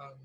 Amen.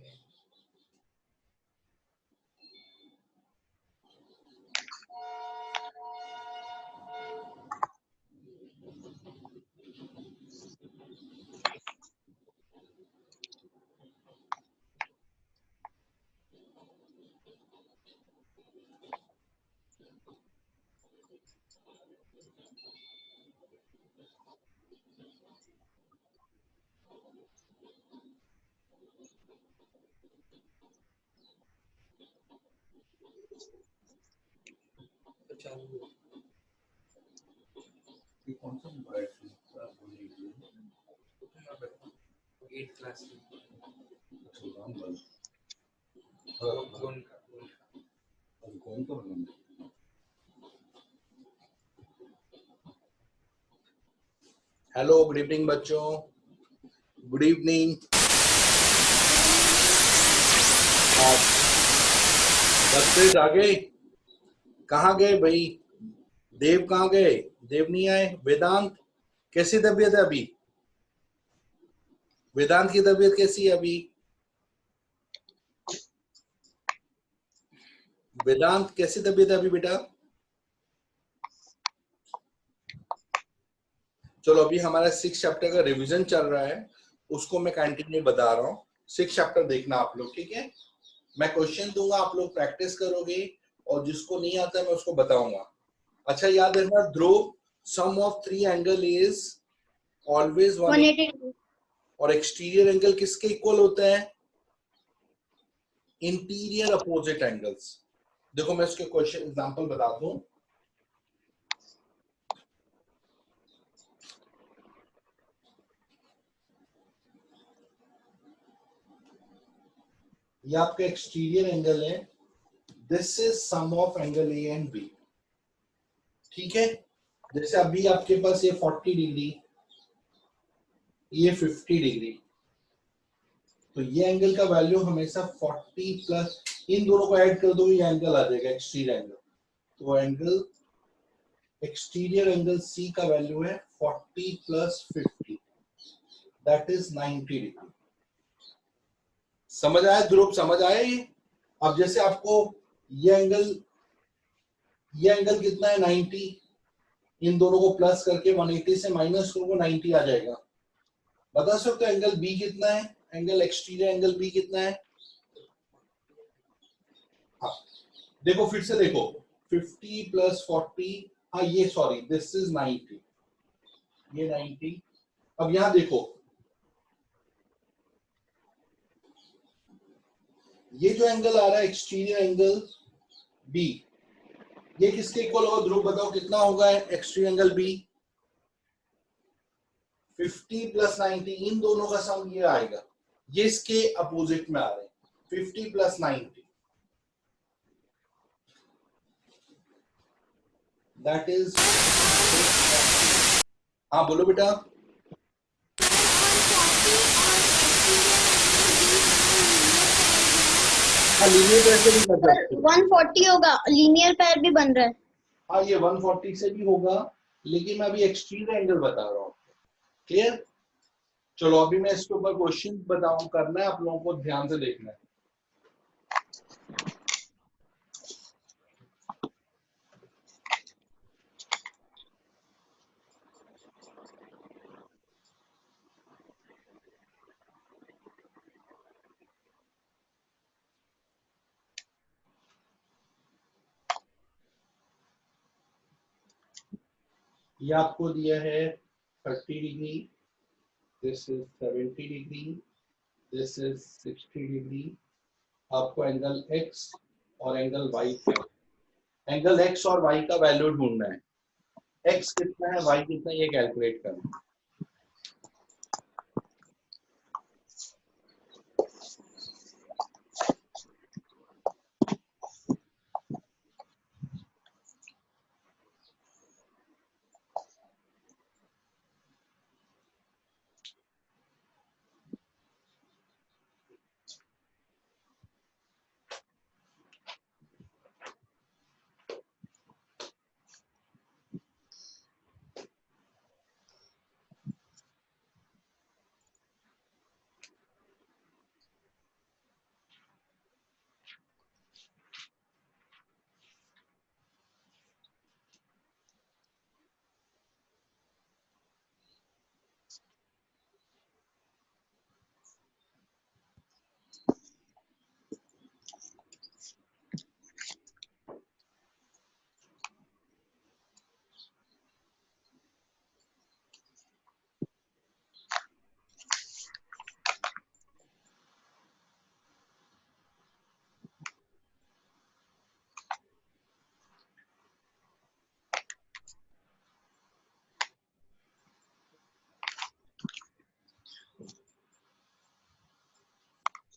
तो चालू है। ये कौन सा मोबाइल है? आप बोलिए। मैं बताऊं, 8th क्लास में अच्छा, राम बल। कौन का अब कौन का बनाना? हेलो, गुड इवनिंग बच्चों। Good evening. बच्चे आ गए? कहाँ गए भाई? देव कहाँ गए? देव नहीं आए। वेदांत, कैसी तबीयत है अभी? वेदांत की तबीयत कैसी है अभी? वेदांत कैसी तबीयत है अभी बेटा? चलो, अभी हमारा 6 चैप्टर का रिवीजन चल रहा है, उसको मैं कंटिन्यू बता रहा हूँ। 6 चैप्टर देखना आप लोग, ठीक है? मैं क्वेश्चन दूंगा, आप लोग प्रैक्टिस करोगे, और जिसको नहीं आता मैं उसको बताऊंगा। अच्छा, याद रखना Dhruv, sum of 3 angle is always 180 और एक्सटीरियर एंगल किसके इक्वल होता है? Interior opposite angles. देखो मैं इसके क्वेश्चन एग्जांपल बता दूं। ये आपका एक्सटीरियर एंगल है, this is sum of angle A and B, ठीक है? जैसे अभी आपके पास ये 40 डिग्री, ये 50 डिग्री, तो ये एंगल का वैल्यू हमेशा 40 प्लस, इन दोनों को ऐड कर दो, ये एंगल आ जाएगा एक्सटीरियर एंगल। तो एंगल एक्सटीरियर एंगल सी का वैल्यू है 40 प्लस 50, दैट इज 90 डिग्री। समझ आया ध्रुव? समझ आया ये? अब जैसे आपको ये एंगल कितना है? 90, इन दोनों को प्लस करके 180 से माइनस करोगे 90 आ जाएगा। बता सकते हो एंगल बी कितना है? एंगल एक्सटीरियर एंगल बी कितना है? हाँ, देखो फिर से देखो, 50 प्लस 40, हाँ ये सॉरी, दिस इज 90, ये 90। अब यहां देखो, ये जो एंगल आ रहा है एक्सटीरियर एंगल बी, ये किसके इक्वल होगा ध्रुव? बताओ कितना होगा एक्सटीरियर एंगल बी? 50 प्लस 90, इन दोनों का सम ये आएगा, ये इसके अपोजिट में आ रहे हैं, 50 प्लस 90, दैट इज, हाँ बोलो बेटा। हाँ, लीनियर पैर से भी कर सकते हो। 140 होगा, लीनियर पैर भी बन रहा है। हाँ, ये 140 से भी होगा, लेकिन मैं अभी एक्सटीरियर एंगल बता रहा हूँ। क्लियर? चलो अभी मैं इसके ऊपर क्वेश्चन बताऊं, करना है आप लोगों को, ध्यान से देखना है। ये आपको दिया है 30 degree, this is 70 degree, this is 60 degree. आपको एंगल एक्स और एंगल वाई का, एंगल एक्स और वाई का वैल्यू ढूंढना है। एक्स कितना है, वाई कितना है, ये कैलकुलेट करना है।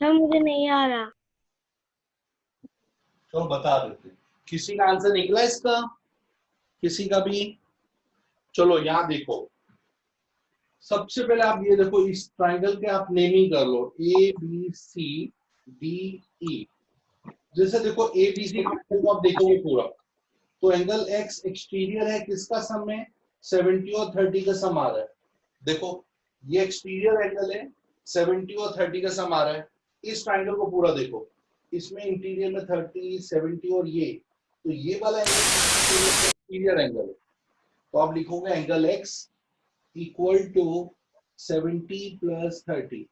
सर मुझे नहीं आ रहा। तो बता देते, किसी का आंसर निकला इसका, किसी का भी? चलो यहाँ देखो, सबसे पहले आप ये देखो, इस ट्राइंगल के आप नेमिंग कर लो, ए बी सी डी ई। जैसे देखो ए बी सी को आप देखोगे पूरा, तो एंगल एक्स एक्सटीरियर है, किसका सम है? 70 और 30 का सम आ रहा है। देखो ये एक्सटीरियर एंगल है, 70 और 30 का सम आ रहा है। इस ट्राइंगल को पूरा देखो, इसमें इंटीरियर में 30, 70 और ये, तो ये वाला एंगल एक्सटीरियर एंगल है। तो आप लिखोगे angle x equal to 70 plus 30,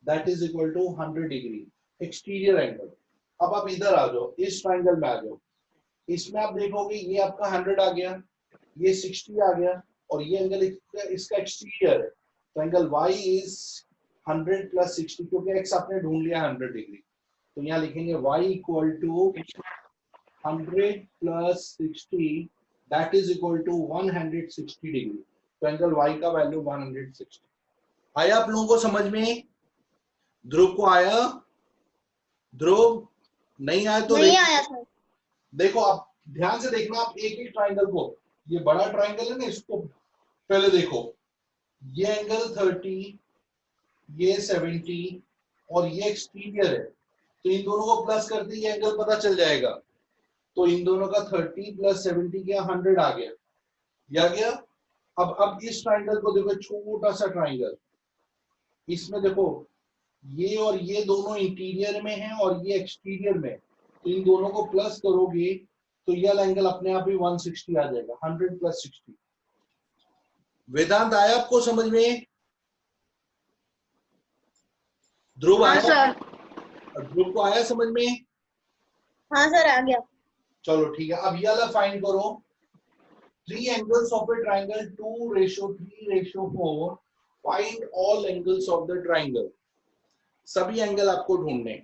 that is equal to 100 degree, exterior angle. अब आप इधर आ जाओ, इस ट्राइंगल में आ जाओ, इसमें आप देखोगे ये आपका 100 आ गया, ये 60 आ गया, और ये एंगल इसका एक्सटीरियर है, तो एंगल y इज 100 प्लस 60, क्योंकि x आपने ढूंढ लिया 100 डिग्री, तो यहाँ लिखेंगे y equal to 100 plus 60, that is equal to 160 degree. तो एंगल y का वैल्यू 160। आया आप लोगों को समझ में? ध्रुव को आया? ध्रुव नहीं आया तो नहीं आया सर। देखो आप ध्यान से देखना, आप एक एक ट्राइंगल को, ये बड़ा ट्राइंगल है ना, इसको पहले देखो, ये एंगल 30, ये 70 और ये एक्सटीरियर है, तो इन दोनों को प्लस करते ये एंगल पता चल जाएगा। तो इन दोनों का 30 प्लस 70 क्या 100 आ गया, या गया? अब इस ट्राइंगल को देखो, छोटा सा ट्राइंगल, इसमें देखो ये और ये दोनों इंटीरियर में हैं और ये एक्सटीरियर में, तो इन दोनों को प्लस करोगे तो ये एंगल अपने आप ही 160 आ जाएगा, 100 प्लस 60। वेदांत आया आपको समझ में? ध्रुव हाँ आया? सर। ध्रुव को आया समझ में? हाँ सर आ गया। चलो ठीक है, अब ये वाला फाइंड करो, 3 angles of a triangle 2:3:4, find all angles of the triangle। सभी एंगल आपको ढूंढने।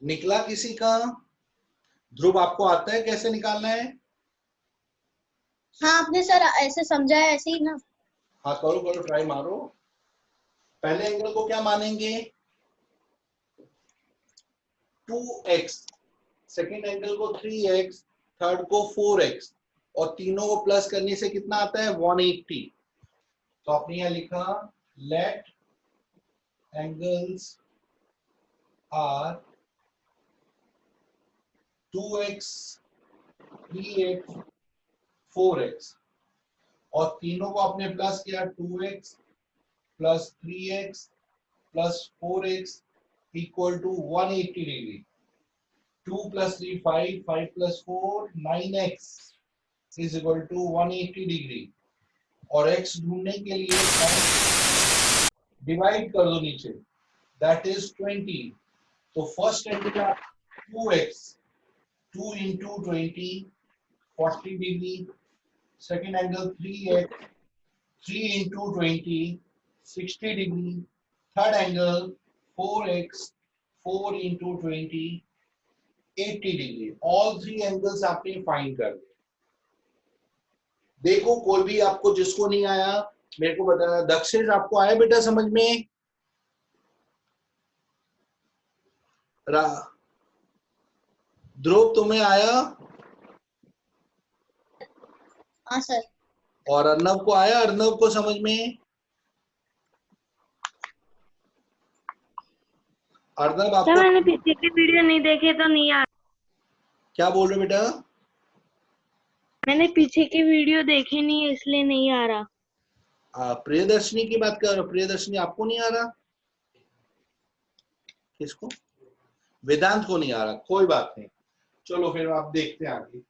निकला किसी का? ध्रुव आपको आता है कैसे निकालना है? हाँ आपने सर ऐसे समझा है, ऐसे ही ना। हाँ करो करो, ट्राई मारो। पहले एंगल को क्या मानेंगे? 2x, सेकेंड एंगल को 3x, थर्ड को 4x, और तीनों को प्लस करने से कितना आता है? 180। तो आपने यहां लिखा late angles are 2x, 3x, 4x, और तीनों को आपने प्लस किया, 2x plus 3x plus 4x equal to 180 degree. 2 plus 3 5, 5 plus 4 9x is equal to 180 degree. और x ढूंढने के लिए डिवाइड कर दो नीचे, दैट इज 20। तो first angle 2x, 2 into 20 40 degree. Second angle 3x, 3 into 20 60 degree. Third angle 4x, 4 into 20 80 degree. All 3 angles आपने find कर दिए। देखो कोई भी आपको जिसको नहीं आया मेरे को बताना। दक्षिण आपको आया बेटा समझ में? ध्रुव तुम्हें आया? हाँ सर। और अर्नव को आया? अर्नव को समझ में? अर्नव सर आपको मैंने पीछे की वीडियो नहीं देखे तो नहीं आ क्या बोल रहे बेटा? मैंने पीछे की वीडियो देखी नहीं है इसलिए नहीं आ रहा। प्रियदर्शनी की बात कर रहे हो? प्रियदर्शनी आपको नहीं आ रहा? किसको? वेदांत को नहीं आ रहा, कोई बात नहीं, चलो फिर आप देखते हैं आगे।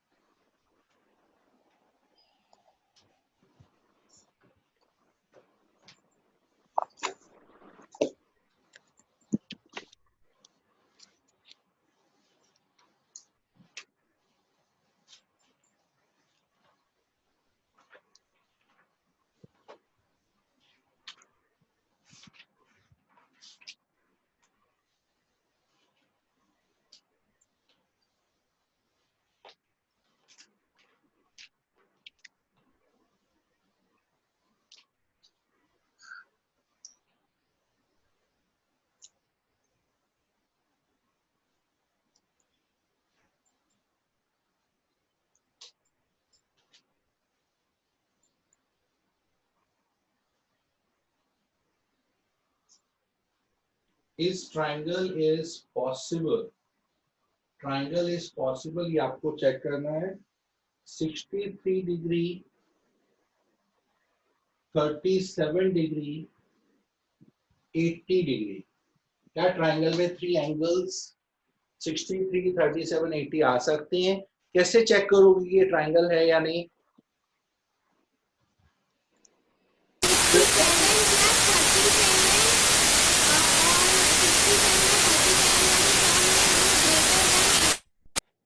इस triangle is possible, triangle is possible, ये आपको चेक करना है। 63 डिग्री, 37 डिग्री, 80 डिग्री। क्या ट्राइंगल में 3 एंगल्स 63, 37, 80 आ सकते हैं? कैसे चेक करोगे कि ये ट्राइंगल है या नहीं?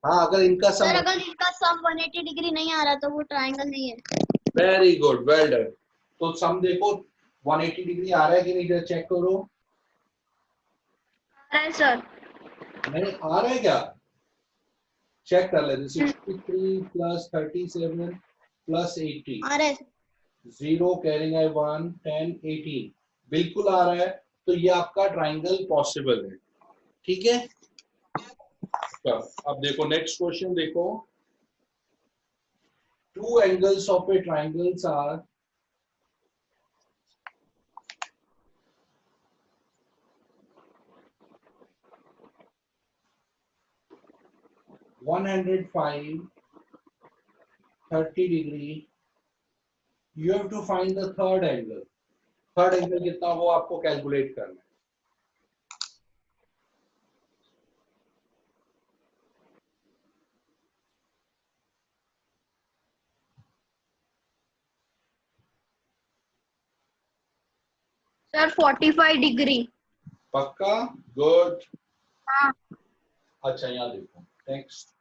हाँ, अगर इनका सर सम, अगर इनका सम 180 डिग्री नहीं आ रहा तो वो ट्राइंगल नहीं है। Very good, well done. तो सम देखो 180 डिग्री आ रहा है कि नहीं, जरा चेक करो। है सर। नहीं आ रहा है क्या? चेक कर लेते। 63 प्लस 37 प्लस 80, आ रहा है। 0 कैरिंग है 1, 10, 18, बिल्कुल आ रहा है। तो ये आपका ट्राइंगल पॉसिबल है। ठीक है, तो अब देखो नेक्स्ट क्वेश्चन देखो। Two angles of a triangles are 105, 30 degree. You have to find the third angle. Third angle कितना वो आपको कैलकुलेट करना है। Sir 45 degree. पक्का? गुड। हाँ। अच्छा यहाँ देखो नेक्स्ट।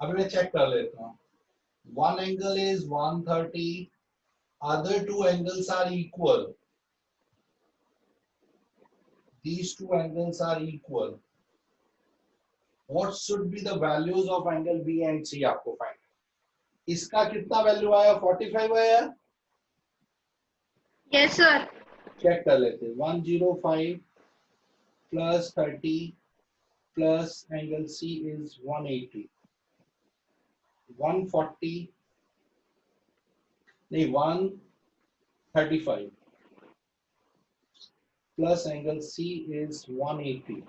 अब मैं चेक कर लेता हूँ। One angle is 130, other two angles are equal, these two angles are equal. What should be the values of angle B and C आपको फाइंड। इसका कितना वैल्यू आया? 45 आया। Yes sir. चेक कर लेते हैं। 105 plus 30 plus angle C is 180, 140 नहीं 135 plus angle C is 180.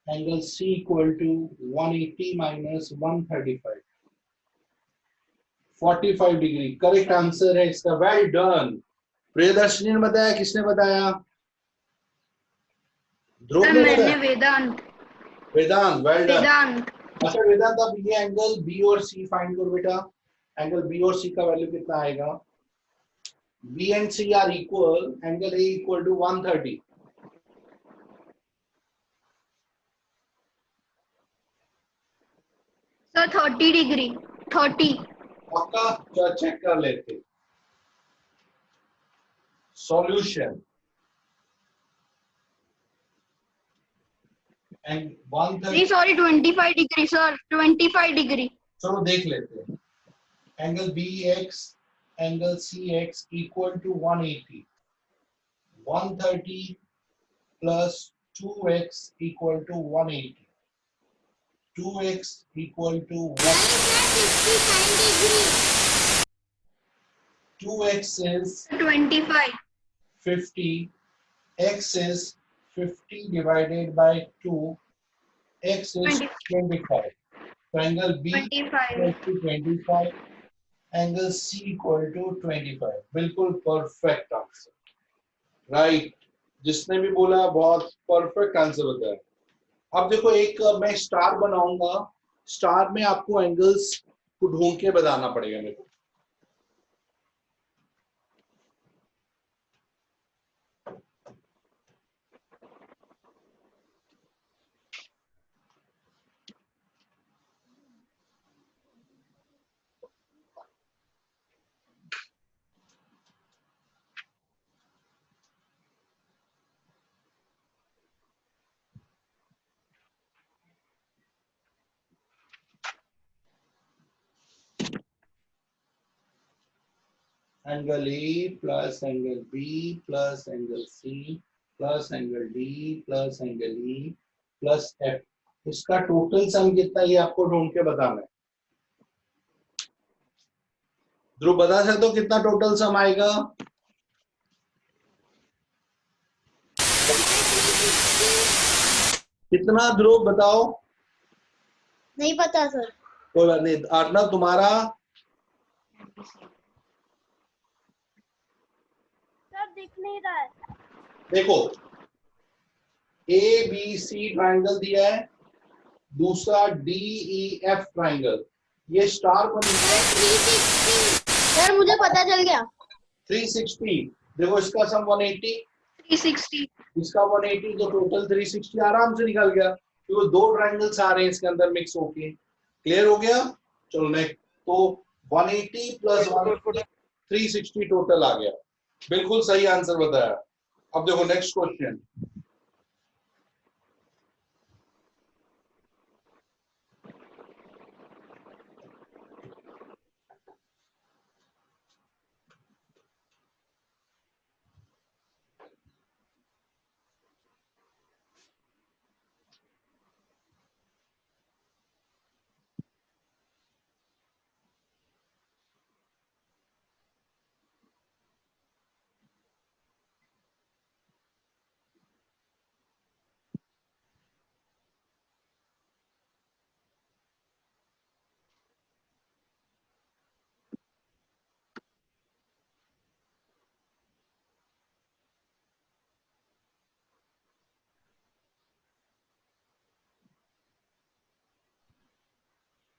Angle C equal to 180 minus 135, 45 degree. Correct answer है इसका। Well done. प्रियदर्शनी ने बताया, किसने बताया? ध्रुव ने मैंने बताया। वेदांत। वेदांत, वेल डन। वेदांत। अच्छा वेदांत, अब ये एंगल बी और सी फाइंड करो बेटा। एंगल बी और सी का वैल्यू कितना आएगा? B and C are equal, angle A equal to 130। Sir 30 degree. 30। पक्का? चलो चेक कर लेते। सॉल्यूशन। एंड 130, नहीं सॉरी 25 डिग्री सर, 25 डिग्री। चलो देख लेते हैं। Angle B x, angle C x equal to 180, 130 plus 2x equal to 180, 2x equal to 2x is 25। 50, x is 50 divided by 2, x is 25. So angle B equal 25। to 25, angle C equal to 25. बिल्कुल perfect answer, right. जिसने भी बोला बहुत perfect answer बताया। अब देखो एक मैं स्टार बनाऊंगा, स्टार में आपको एंगल्स को ढूंढ के बताना पड़ेगा मेरे को। Angle A plus angle B plus angle C plus angle D plus angle E plus F, इसका टोटल सम कितना ये आपको ढूंढ के बताना है। ध्रुव बता सकते हो कितना टोटल सम आएगा? कितना ध्रुव बताओ? नहीं पता सर। कोई बात नहीं। अर्नब तुम्हारा? सर दिख नहीं रहा है। देखो ए बी सी ट्राइंगल दिया है, दूसरा डी ई एफ ट्राइंगल, ये स्टार बन गया 360 सर, मुझे पता चल गया। 360। देखो इसका सम 180, 360 इसका 180, तो टोटल 360 आराम से निकल गया, क्योंकि दो ट्राइंगल्स आ रहे हैं इसके अंदर मिक्स होके। क्लियर हो गया? चलो नेक्स्ट। तो 180 प्लस 360 टोटल आ गया। बिल्कुल सही आंसर बताया। अब देखो नेक्स्ट क्वेश्चन।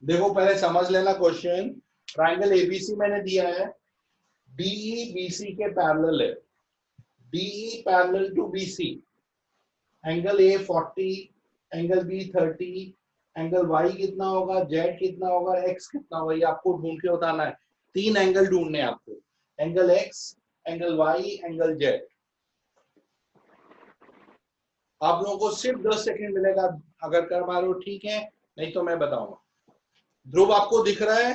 देखो पहले समझ लेना क्वेश्चन। ट्राइंगल एबीसी मैंने दिया है, डीई बीसी के पैरेलल है, DE parallel to BC, angle A 40, angle B 30, angle y कितना होगा, जेड कितना होगा, एक्स कितना होगा, ये आपको ढूंढ के बताना है। 3 एंगल ढूंढने हैं आपको, angle x, angle y, angle z. आप लोगों को सिर्फ 10 सेकंड मिलेगा, अगर कर पा रहे हो ठीक है, नहीं तो मैं बताऊंगा। ध्रुव आपको दिख रहा है?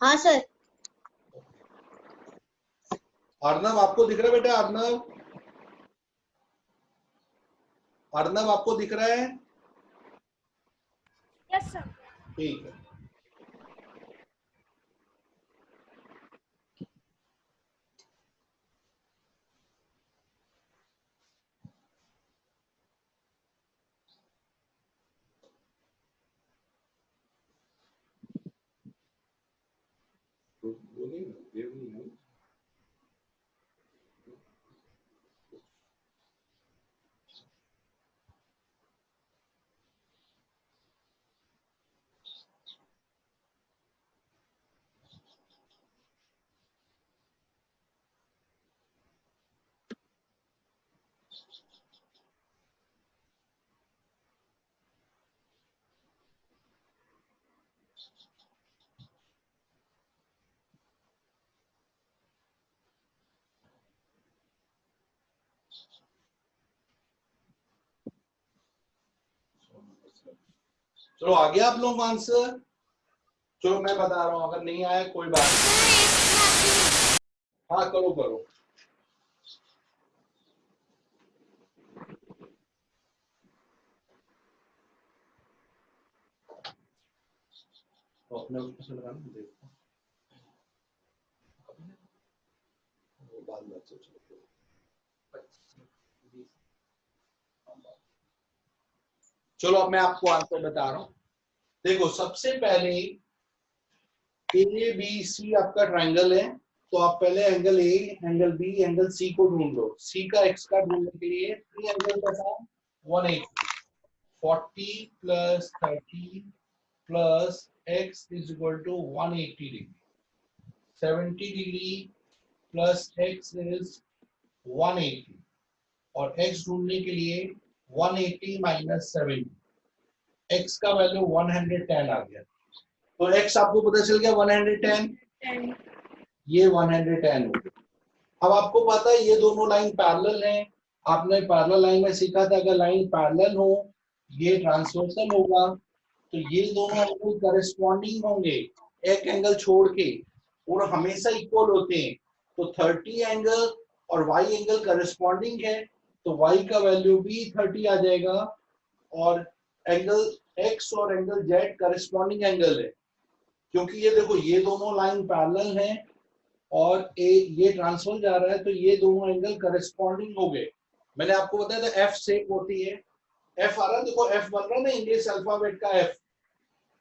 हाँ सर। अर्नब आपको दिख रहा है बेटा? अर्नब, अर्नब आपको दिख रहा है? Yes sir. ठीक है। चलो आ गया आप लोगों को आंसर? चलो मैं बता रहा हूं, अगर नहीं आया कोई बात नहीं। हाँ करो करो। तो अपने उसमें से लगाना, देखो वो बाद में अच्छा चलो। चलो अब मैं आपको आंसर बता रहा हूं। देखो सबसे पहले ए बी सी आपका ट्राइंगल है, तो आप पहले angle A, angle B, angle C को ढूंढ लो। सी का एक्स का ढूंढने के लिए एंगल का sum 180, 40 plus 30 plus x is equal to 180 degree, 70 degree plus x is 180, और एक्स ढूंढने के लिए 180 माइनस 70, एक्स का वैल्यू 110 आ गया। तो एक्स आपको पता चल गया 110, ये 110 हो गया। अब आपको पता है ये दोनों लाइन पैरेलल हैं। आपने पैरेलल लाइन में सीखा था, अगर लाइन पैरेलल हो ये ट्रांसवर्सल होगा, तो ये दोनों एंगल करस्पॉन्डिंग होंगे एक एंगल छोड़ के, और हमेशा इक्वल होते हैं। तो 30 एंगल और y एंगल करस्पॉन्डिंग है, तो y का वैल्यू भी 30 आ जाएगा, और एंगल x और एंगल z करस्पॉन्डिंग एंगल है, क्योंकि ये देखो ये दोनों लाइन पैरेलल हैं और ये ट्रांसफर जा रहा है, तो ये दोनों एंगल करस्पॉन्डिंग हो गए। मैंने आपको बताया था एफ सेक होती है, एफ आ रहा है, देखो एफ बन रहा है ना इंग्लिश अल्फाबेट का एफ।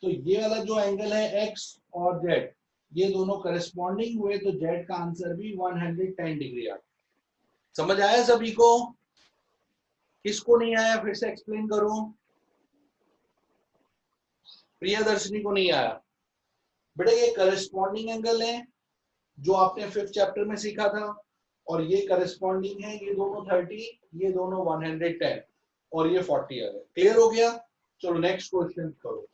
तो ये वाला जो एंगल है एक्स और जेड, ये दोनों करस्पॉन्डिंग हुए तो जेड का आंसर भी 110 डिग्री आ गया। समझ आया सभी को? किसको नहीं आया फिर से एक्सप्लेन करूं? प्रियदर्शनी को नहीं आया? बेटा ये करस्पॉन्डिंग एंगल है जो आपने 5th चैप्टर में सीखा था, और ये करस्पॉन्डिंग है, ये दोनों 30, ये दोनों 110 और ये 40 आ गए। क्लियर हो गया? चलो नेक्स्ट क्वेश्चन करो।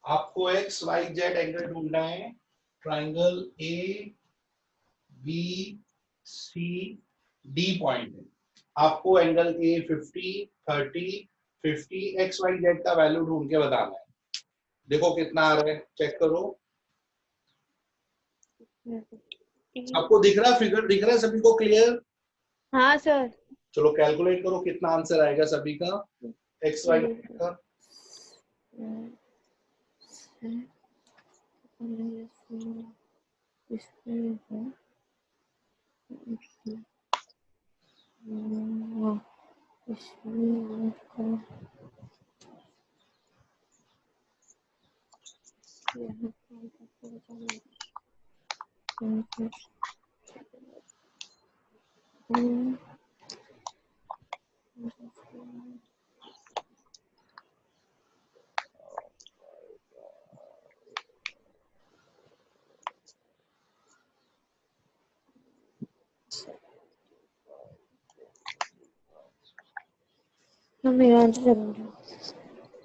आपको एक्स वाई जेड एंगल ढूंढना है। Triangle A B C D point है। आपको angle A 50, 30, 50 x y z का वैल्यू ढूंढ के बताना है। देखो कितना आ रहा है, चेक करो। आपको दिख रहा है, फिगर दिख रहा है सभी को? क्लियर? हाँ सर। चलो कैलकुलेट करो कितना आंसर आएगा सभी का एक्स वाई का।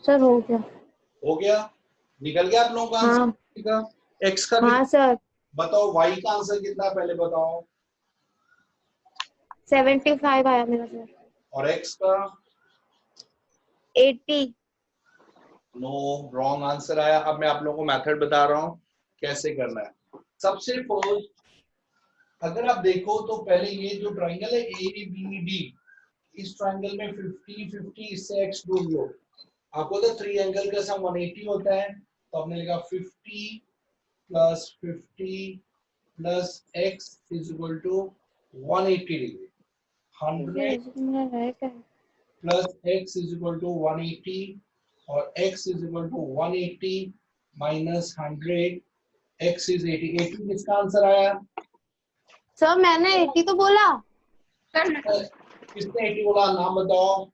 सर हो गया। हो गया? निकल गया आप लोगों का हाँ। आंसर? एक्स का हाँ सर। बताओ, वाई का आंसर कितना पहले बताओ? 75 आया मेरा सर। और एक्स का? 80। नो, रॉन्ग आंसर आया। अब मैं आप लोगों को मेथड बता रहा हूँ कैसे करना है। सबसे फर्स्ट अगर आप देखो तो पहले ये जो ट्राइंगल है ए बी डी, इस ट्राइंगल में 50 50 इससे एक्स ढूंढ लो। आपको तो थ्री एंगल का सम 180 होता है, तो आपने लिखा 50 plus 50 plus x is equal to 180 degree. 100 plus x is equal to 180 और x is equal to 180 minus 100, x is 80। 80 किसका आंसर आया? सर मैंने 80 तो बोला। किसने 80 बोला? नाम बताओ।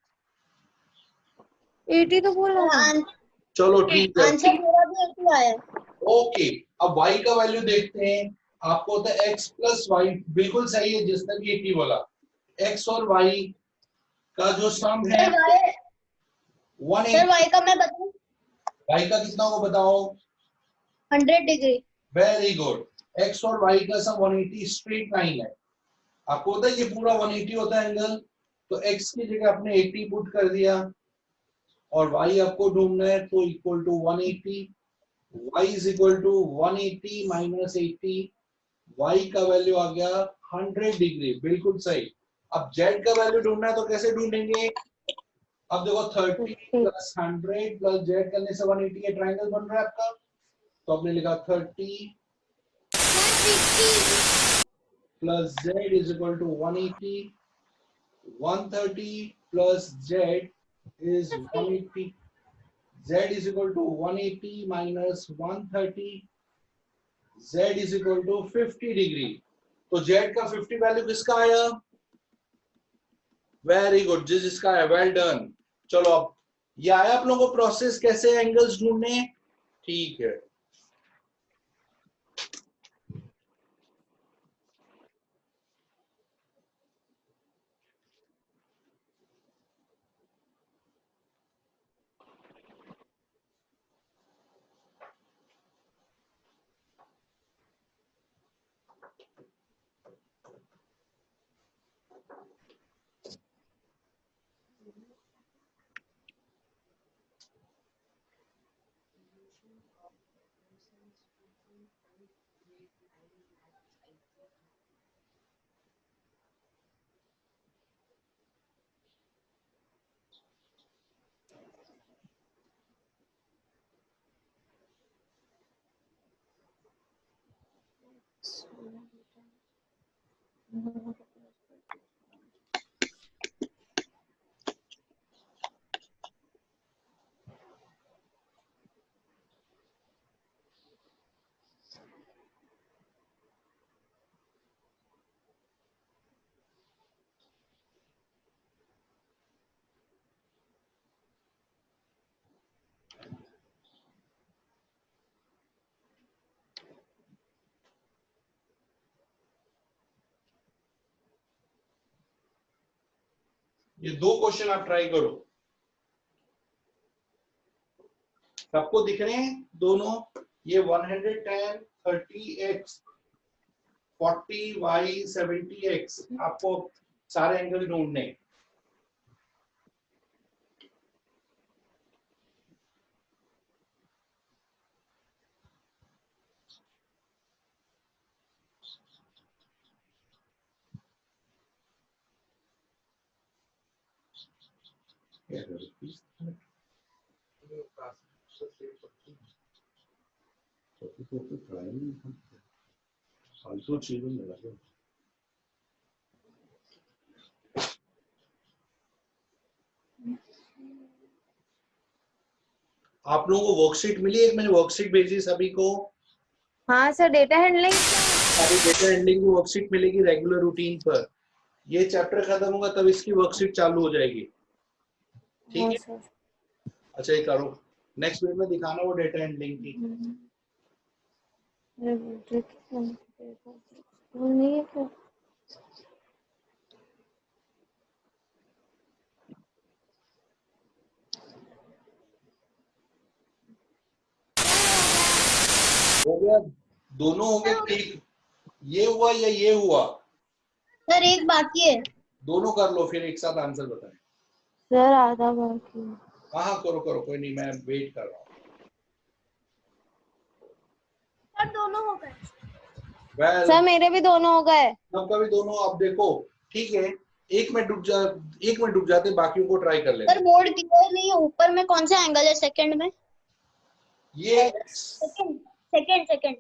80 तो बोला। चलो ठीक है, आंसर मेरा भी 80 आया। ओके। अब y का वैल्यू देखते हैं। आपको होता है x प्लस वाई, बिल्कुल सही है जिसने भी 80 बोला। x और y का जो सम है सर y का मैं बताऊं? y का कितना होगा बताओ? 100 डिग्री। Very good. x और y का सम 180 स्ट्रेट लाइन है। आपको होता है ये पूरा 180 होता है एंगल, तो x की जगह आपने 80 पुट कर दिया और y आपको ढूंढना है, तो equal to 180, y is equal to 180 minus 80, y का वैल्यू आ गया 100 डिग्री, बिल्कुल सही। अब z का वैल्यू ढूंढना है तो कैसे ढूंढेंगे? अब देखो 30 प्लस 100 प्लस z करने से 180 ये ट्राइंगल बन रहा है आपका, तो आपने लिखा 30 plus z is equal to 180, 130 plus z is 180, z is equal to 180 minus 130, z is equal to 50 degree. तो z का 50 वैल्यू किसका आया? वेरी गुड, जिसका है, वेल डन। चलो अब ये आया आप लोगों को प्रोसेस कैसे एंगल्स ढूंढने, ठीक है। ये 2 क्वेश्चन आप ट्राई करो, सबको दिख रहे हैं दोनों, ये 110 30x 40y 70x, आपको सारे एंगल ढूंढने। फालतू चीजों में लगे। आप लोगों को वर्कशीट मिली, एक मैंने वर्कशीट भेजी सभी को। हाँ सर, डेटा हैंडलिंग। सारी डेटा हैंडलिंग की वर्कशीट मिलेगी रेगुलर रूटीन पर। ये चैप्टर खत्म होगा तब इसकी वर्कशीट चालू हो जाएगी, ठीक है सर। अच्छा ये करो, नेक्स्ट वीक में दिखाना वो डेटा हैंडलिंग की। नहीं है क्या? हो गया, दोनों हो गए, एक ये हुआ या ये हुआ? सर एक बाकी है। दोनों कर लो फिर एक साथ आंसर बताएं। सर आधा बाकी है। हाँ करो करो, कोई नहीं, मैं वेट कर रहा हूँ। सर दोनों हो गए। well, सर मेरे भी दोनों हो गए। सबका भी दोनों, आप देखो ठीक है, एक में डूब जाते, बाकियों को ट्राई कर लेते। सर बोर्ड क्लियर नहीं है, ऊपर में कौन सा एंगल है सेकंड में? ये सेकंड सेकंड सेकंड।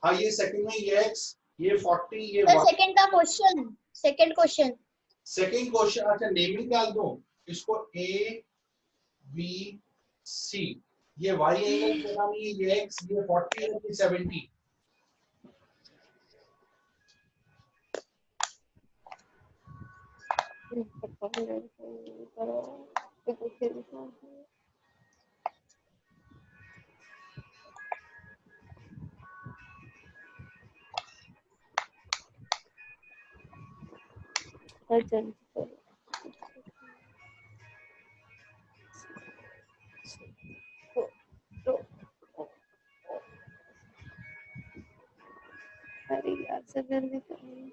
हाँ ये सेकंड में, ये x, ये 40, ये सर सेकंड का question, second question. Second question. अच्छा नेमिंग डाल दो इसको, A B C, ये y एंगल पता नहीं, ये x, ये 40 है, ये 70। अरे यार सर जल्दी करो।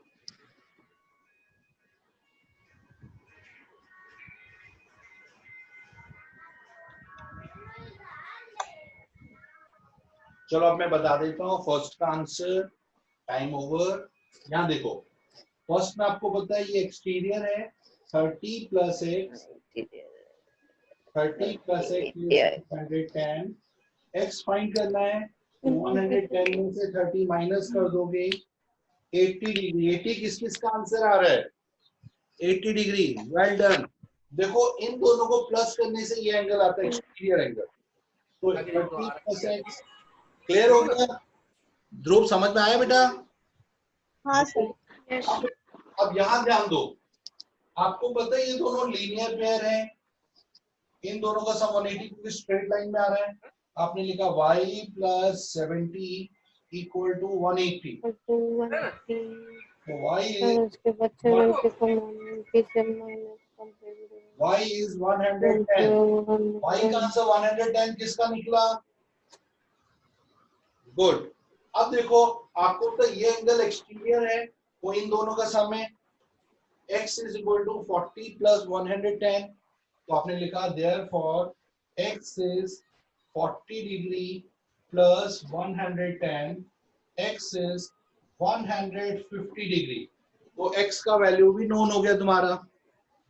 चलो अब मैं बता देता हूँ फर्स्ट का आंसर, टाइम ओवर। यहाँ देखो, फर्स्ट में आपको पता है ये एक्सटीरियर है, 30 plus x, 30 plus x 110, x find करना है, 110 में से 30 माइनस कर दोगे, 80 डिग्री। 80 किस किस का आंसर आ रहा है? 80 डिग्री, वेल डन। देखो इन दोनों को प्लस करने से ये एंगल आता है एक्सटीरियर एंगल। तो 30 प्लस एक्स, क्लियर हो गया? ध्रुव समझ में आया बेटा? हाँ सर। अब यहां ध्यान दो, आपको पता है ये दोनों लीनियर पेयर हैं, इन दोनों का सम 180 क्योंकि स्ट्रेट लाइन में आ रहा है। आपने लिखा y प्लस 70 इक्वल टू 180। तो 180 तो y और is उसके बाद 70 को पीछे माइनस y is 110। y कहां से 110 किसका निकला? गुड। अब देखो आपको तो ये एंगल एक्सटीरियर है, वो इन दोनों का सम है। x is equal to 40 plus 110। तो आपने लिखा therefore x is 40 degree plus 110, x is 150 degree। तो x का वैल्यू भी नोन हो गया तुम्हारा।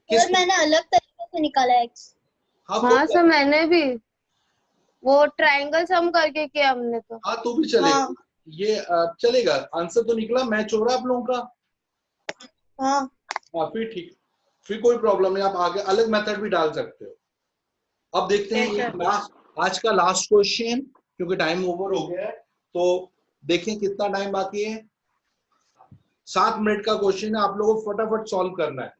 सर मैंने अलग तरीके से निकाला x। हाँ सर मैंने भी वो ट्रायंगल सम करके किया हमने तो। हाँ तो भी चलेगा। हाँ। ये चलेगा। आंसर तो निकला, मैच हो रहा है आप लोगों का। हाँ हाँ फिर ठीक, फिर कोई प्रॉब्लम नहीं, आप आगे अलग मेथड भी डाल सकते हो। अब देखते हैं ये लास्ट, आज का लास्ट क्वेश्चन, क्योंकि टाइम ओवर हो गया है। तो देखें कितना टाइम बाकी है। 7 मिनट का क्वेश्चन है, आप लोगों को फटाफट सॉल्व करना है।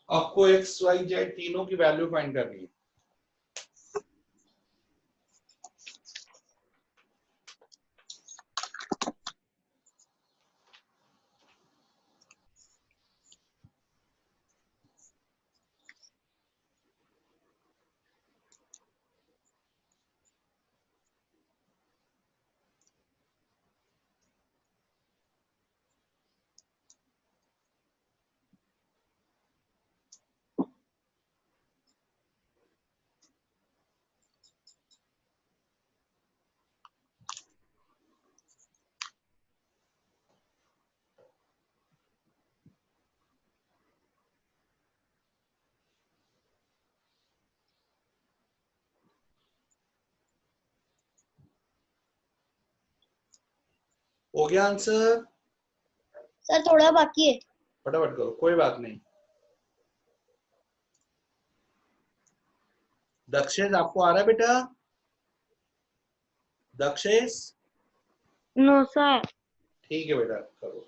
आपको x y z तीनों की वैल्यू फाइंड करनी है। हो गया आंसर? सर थोड़ा बाकी है। फटाफट करो, कोई बात नहीं। दक्षेश आपको आ रहा है बेटा? दक्षेश? No sir. ठीक है बेटा, करो।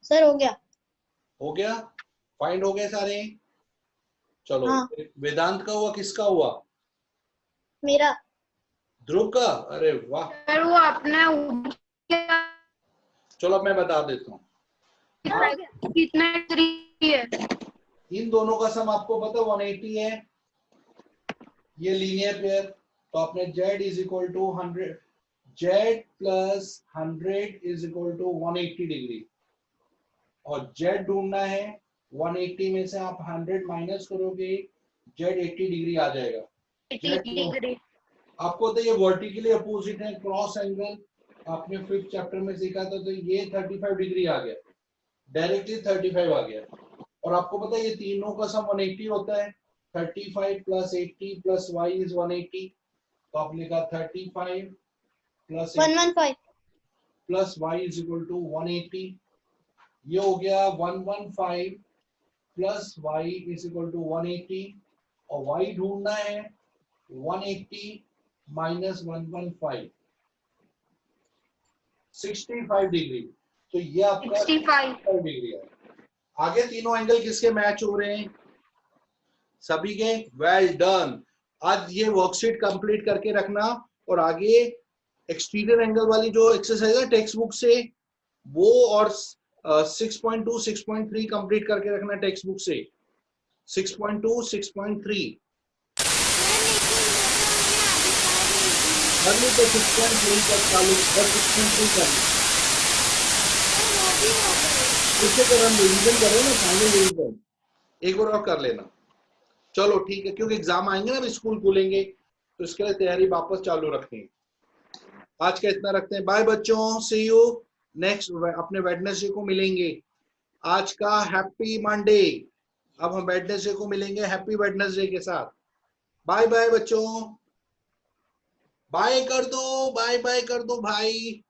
सर हो गया। हो गया? फाइंड हो गए सारे? चलो। हाँ। वेदांत का हुआ, किसका हुआ? मेरा। ध्रुव का? अरे वाह। सर वो अपने चलो अब मैं बता देता हूँ। कितना है? इन दोनों का सम आपको पता 180 है, ये लीनियर पेयर। तो आपने z is equal to 100, z plus 100 is equal to 180 degree, और z ढूंढना है। 180 में से आप 100 माइनस करोगे, z 80 डिग्री आ जाएगा। आपको तो ये वर्टिकली अपोजिट है, क्रॉस एंगल आपने 5th चैप्टर में सीखा था। तो ये 35 डिग्री आ गया, डायरेक्टली 35 आ गया। और आपको पता है ये तीनों का सम 180 होता है। 35 प्लस 80 प्लस y इज 180। तो आपने लिखा 35 plus 115। Plus y is equal to 180। ये हो गया 115 plus y is equal to 180, और y ढूंढना है 180 माइनस 115, 65 डिग्री। तो ये आपका 65 डिग्री है। आगे तीनों एंगल किसके मैच हो रहे हैं? सभी के। Well done. आज ये वर्कशीट कंप्लीट करके रखना, और आगे एक्सटीरियर एंगल वाली जो एक्सरसाइज है टेक्स्ट बुक से, वो और 6.2 6.3 कंप्लीट करके रखना टेक्स्ट बुक से। 6.2 6.3 सर लेकिन वो तो मैंने अभी कर ली थी। कर ली तो 6.3 तक चालू और 6.3 कर ली। सर वो भी हो गई। इससे कर हम रिवीजन करें ना, फाइनल रिवीजन एक बार और कर लेना। चलो ठीक है, क्योंकि एग्जाम आएंगे ना, अभी स्कूल खुलेंगे तो इसके लिए तैयारी वापस चालू रखनी है। आज का इतना रखते हैं। बाय बच्चों, सी यू नेक्स्ट, अपने वेडनेसडे को मिलेंगे। आज का हैप्पी मंडे। अब हम वेडनेसडे को मिलेंगे हैप्पी वेडनेसडे के साथ। बाय बाय बच्चों, बाय कर दो, बाय बाय कर दो भाई।